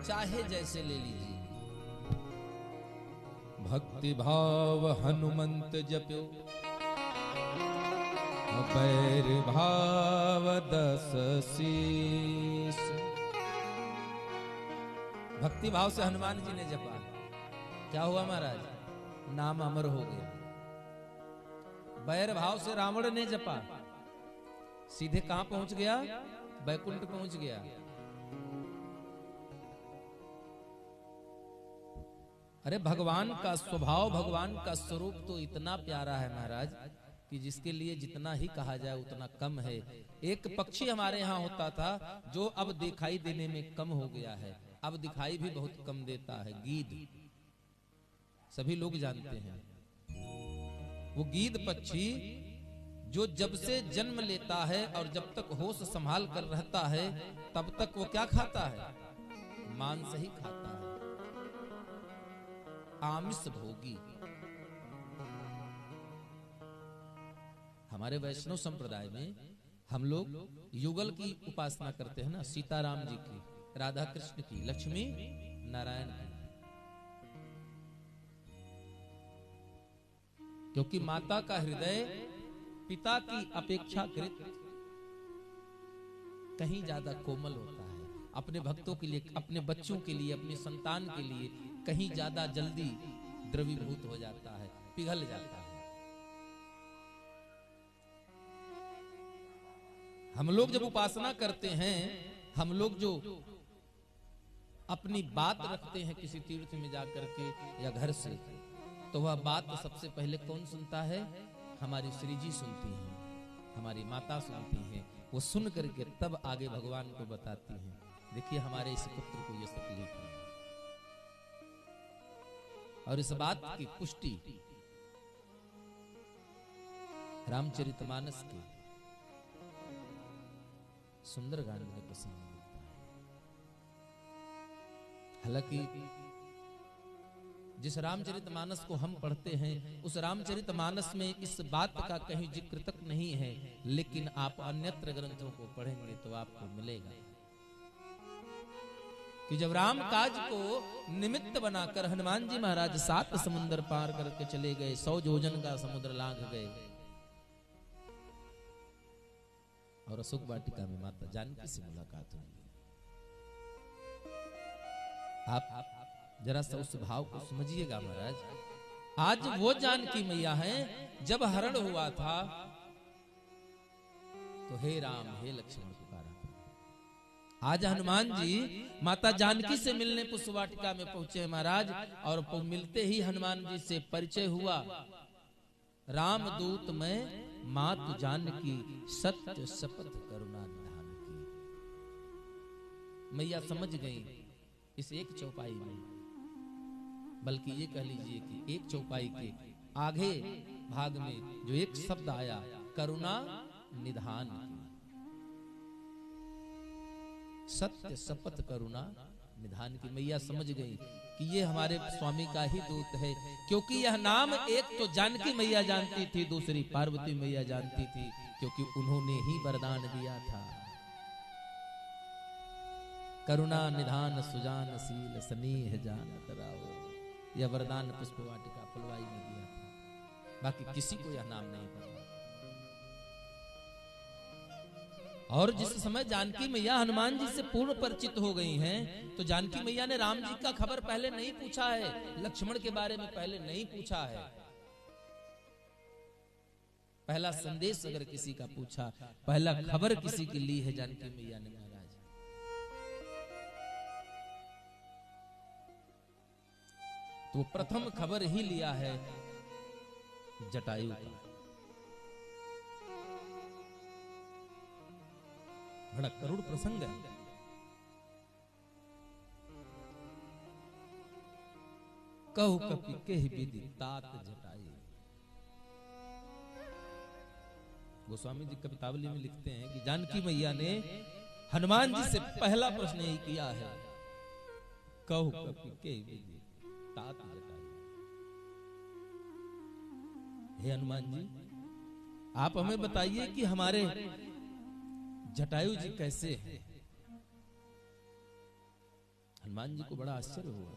चाहे जैसे ले लीजिए। भक्ति भाव हनुमंत जप्यो, बैर भाव 10 शीस। भक्ति भाव से हनुमान जी ने जपा, क्या हुआ महाराज? नाम अमर हो गया। बैर भाव से रावण ने जपा, सीधे कहां पहुंच गया? बैकुंठ पहुंच गया। अरे भगवान का स्वभाव, भगवान का स्वरूप तो इतना प्यारा है महाराज कि जिसके लिए जितना ही कहा जाए उतना कम है। एक पक्षी हमारे यहाँ होता था जो अब दिखाई देने में कम हो गया है, अब दिखाई भी बहुत कम देता है। गीद, सभी लोग जानते हैं वो गीद पक्षी जो जब से जन्म लेता है और जब तक होश संभाल कर रहता है तब तक वो क्या खाता है? मांस ही खाता है, आमिष भोगी। हमारे वैष्णव संप्रदाय में हम लोग युगल की उपासना करते हैं ना, सीताराम जी की, राधा कृष्ण की, लक्ष्मी नारायण की। क्योंकि माता का हृदय पिता की अपेक्षाकृत कहीं ज्यादा कोमल होता है। अपने भक्तों के लिए, अपने बच्चों के लिए, अपनी संतान के लिए कहीं ज्यादा जल्दी द्रवीभूत हो जाता है, पिघल जाता है। हम लोग जब उपासना करते हैं, हम लोग जो अपनी बात रखते हैं किसी तीर्थ में जाकर के या घर से, तो वह बात सबसे पहले कौन सुनता है? हमारी श्री जी सुनती हैं, हमारी माता सुनती हैं। वो सुन करके तब आगे भगवान को बताती हैं, देखिए हमारे इस पुत्र को ये तकलीफ है। और इस बात की पुष्टि रामचरितमानस के सुंदरकांड में प्रसंग मिलता है। हालांकि जिस रामचरितमानस को हम पढ़ते हैं उस रामचरितमानस में इस बात का कहीं जिक्र तक नहीं है, लेकिन आप अन्यत्र ग्रंथों को पढ़ेंगे तो आपको मिलेगा कि जब राम काज को निमित्त बनाकर हनुमान जी महाराज 7 समुद्र पार करके चले गए, 100 योजन का समुद्र लांघ गए और अशोक वाटिका में माता जानकी से मुलाकात हुई। आप जरा सा उस भाव को समझिएगा महाराज। आज वो जानकी मैया है, जब हरण हुआ था तो हे राम हे लक्ष्मण पुकारा। आज हनुमान जी माता जानकी से मिलने पुष्पवाटिका में पहुंचे महाराज, और मिलते ही हनुमान जी से परिचय हुआ। राम दूत में मातु जानकी, सत्य शपथ करुणा निधान की। मैया समझ गई इस एक चौपाई में, बल्कि ये कह लीजिए कि एक चौपाई के आगे भाग में जो एक शब्द आया, करुणा निधान की, सत्य शपथ करुणा निधान की। मैया समझ गई कि ये हमारे स्वामी का ही दूत है, क्योंकि यह नाम एक तो जानकी मैया जानती थी, दूसरी पार्वती मैया जानती थी, क्योंकि उन्होंने ही वरदान दिया था। करुणा निधान सुजान शील स्नेह जानत राओ, यह वरदान पुष्पवाटिका फुलवाई में दिया था। बाकी किसी को यह नाम नहीं पता। और जिस समय जानकी मैया हनुमान जी से पूर्ण परिचित हो गई हैं, तो जानकी मैया ने राम जी का खबर पहले नहीं पूछा है, लक्ष्मण के बारे में पहले नहीं पूछा है। पहला संदेश अगर किसी का पूछा, पहला खबर किसी की ली है जानकी मैया ने महाराज। तो प्रथम खबर ही लिया है जटायु का। बड़ा करुण प्रसंग है। कहु कपि केहि विधि तात जटायु। गोस्वामी जी कवितावली में लिखते हैं कि जानकी मैया ने हनुमान जी से पहला प्रश्न यही किया है, कहु कपि केहि विधि तात जटायु। हे हनुमान जी, आप हमें बताइए कि हमारे जटायु जी कैसे हैं। हनुमान जी को बड़ा आश्चर्य हुआ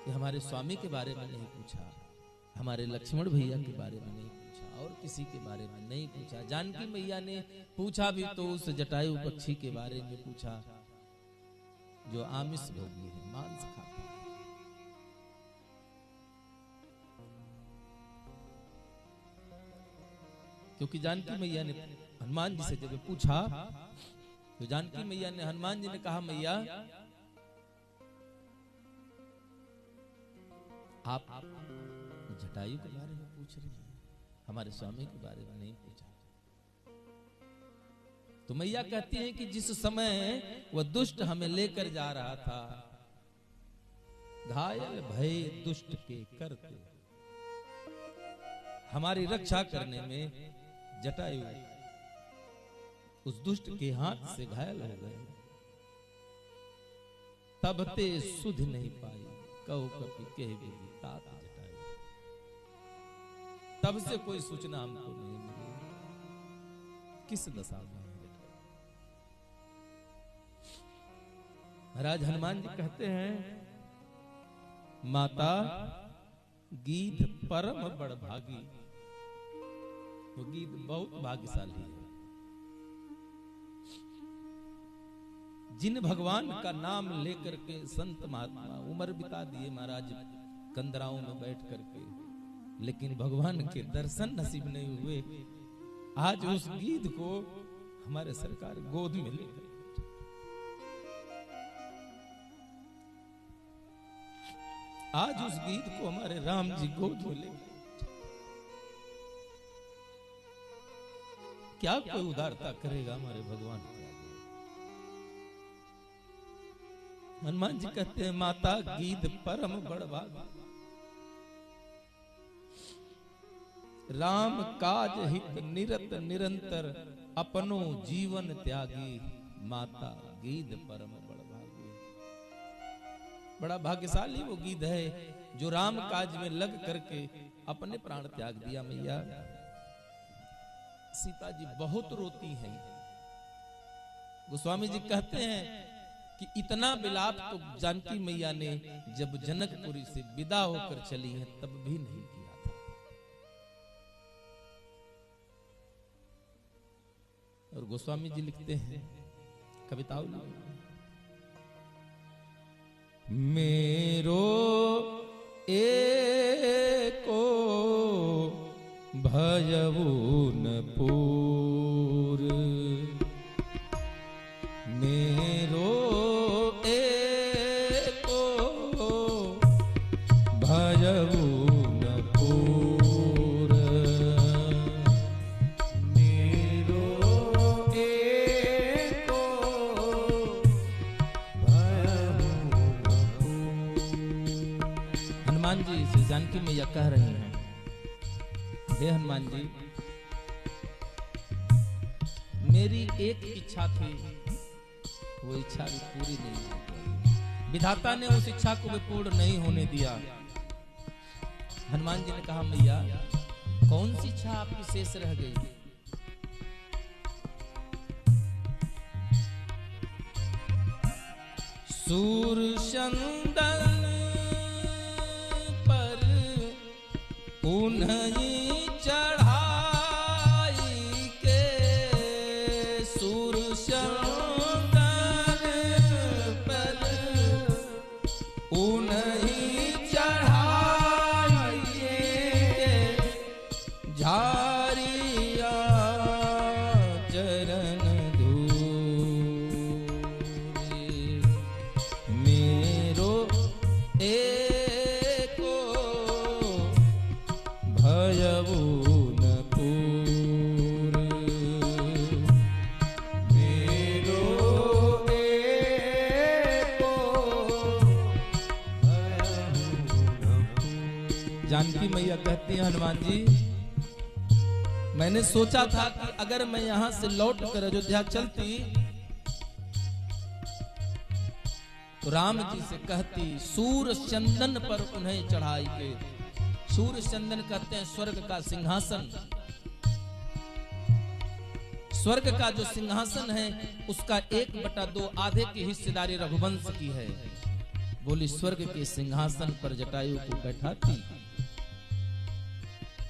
कि हमारे स्वामी के बारे में नहीं पूछा, हमारे लक्ष्मण भैया के बारे में नहीं पूछा, और किसी के बारे में नहीं पूछा। जानकी मैया ने पूछा भी तो उस जटायु पक्षी के बारे में पूछा जो आमिष भोगी है, मांस खाता है। क्योंकि जानकी मैया ने हनुमान जी से जब पूछा, तो जानकी मैया ने हनुमान जी ने कहा, मैया आप जटायु के बारे में पूछ रही हैं, हमारे स्वामी के बारे में नहीं पूछा। तो मैया कहती हैं कि जिस समय वह दुष्ट हमें लेकर जा रहा था, घायल भय दुष्ट के करते, हमारी रक्षा करने में जटायु उस दुष्ट के हाथ से घायल हो गए। तब ते सुध नहीं पाई, कहु कपि केहि विधि तात जटायु। तब से कोई सूचना हमको नहीं मिली किस दशा में जटायु। महाराज हनुमान जी कहते हैं, माता गीध परम बड़ भागी। वो गीध बहुत भाग्यशाली है। जिन भगवान का नाम लेकर के संत महात्मा उम्र बिता दिए महाराज कंदराओं में बैठ करके, लेकिन भगवान के दर्शन नसीब नहीं हुए। आज उस गीध को हमारे सरकार गोद में लेकर, आज उस गीध को हमारे राम जी गोद में लेकर, क्या कोई उदारता करेगा हमारे भगवान के आगे। हनुमान जी कहते हैं, माता गीध परम बड़ भागी, राम काज हित निरत निरंतर, अपनो जीवन त्यागी, माता गीध परम बड़ भागी। बड़ा भाग्यशाली वो गीध है जो राम काज में लग करके अपने प्राण त्याग दिया। मैया सीता जी बहुत रोती हैं। गोस्वामी जी कहते हैं कि इतना विलाप तो जानकी मैया ने जब जनकपुरी से विदा होकर चली हैं तब भी नहीं किया था। और गोस्वामी जी लिखते हैं कविताओं में, मेरो एको भयउन पूर, मेरो एको भयउन पूर, मेरो एको भयउन पूर। हनुमान जी से जानकी मैया कह रही हैं, हे हनुमान जी, मेरी एक इच्छा थी, वो इच्छा भी पूरी नहीं हुई। विधाता ने उस इच्छा को भी पूर्ण नहीं होने दिया। हनुमान जी ने कहा, मैया कौन सी इच्छा आपकी शेष रह गई? सूर चंदन पर उन्हें चढ़ाई, योगी मैया कहती हैं हनुमान जी, मैंने सोचा था कि अगर मैं यहां से लौट कर अयोध्या चलती तो राम जी से कहती सूर चंदन पर उन्हें चढ़ाई के। सूर चंदन कहते हैं स्वर्ग का सिंहासन। स्वर्ग का जो सिंहासन है उसका 1/2 आधे की हिस्सेदारी रघुवंश की है। बोली स्वर्ग के सिंहासन पर जटायु को बैठाती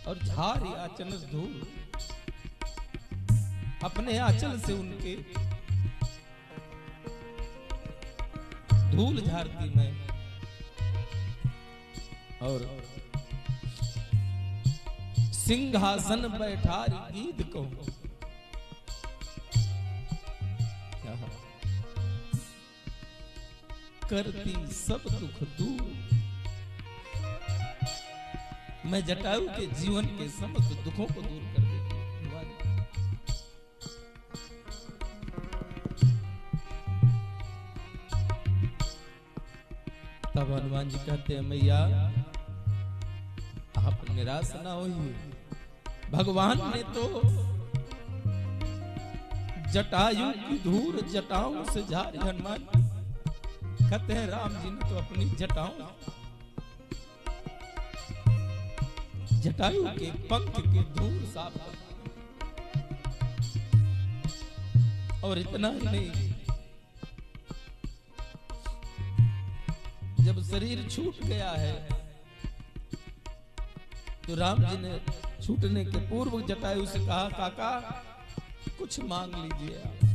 और झारी आंचल धूल अपने आंचल से उनके धूल झाड़ती मैं और सिंहासन बैठारी गीत कहूं। करती सब दुख दूर, मैं जटायु के जीवन के समस्त दुखों को दूर कर देती हूं। तब हनुमान जी कहते हैं मैया आप निराश ना होइए, भगवान ने तो जटायु की धूल जटाओं से झाड़ी। हनुमान कहते हैं राम जी ने तो अपनी जटायु के पंख के धूल साफ कर, और इतना ही नहीं, जब शरीर छूट गया है तो राम जी ने छूटने के पूर्व जटायु से कहा काका कुछ मांग लीजिए आप।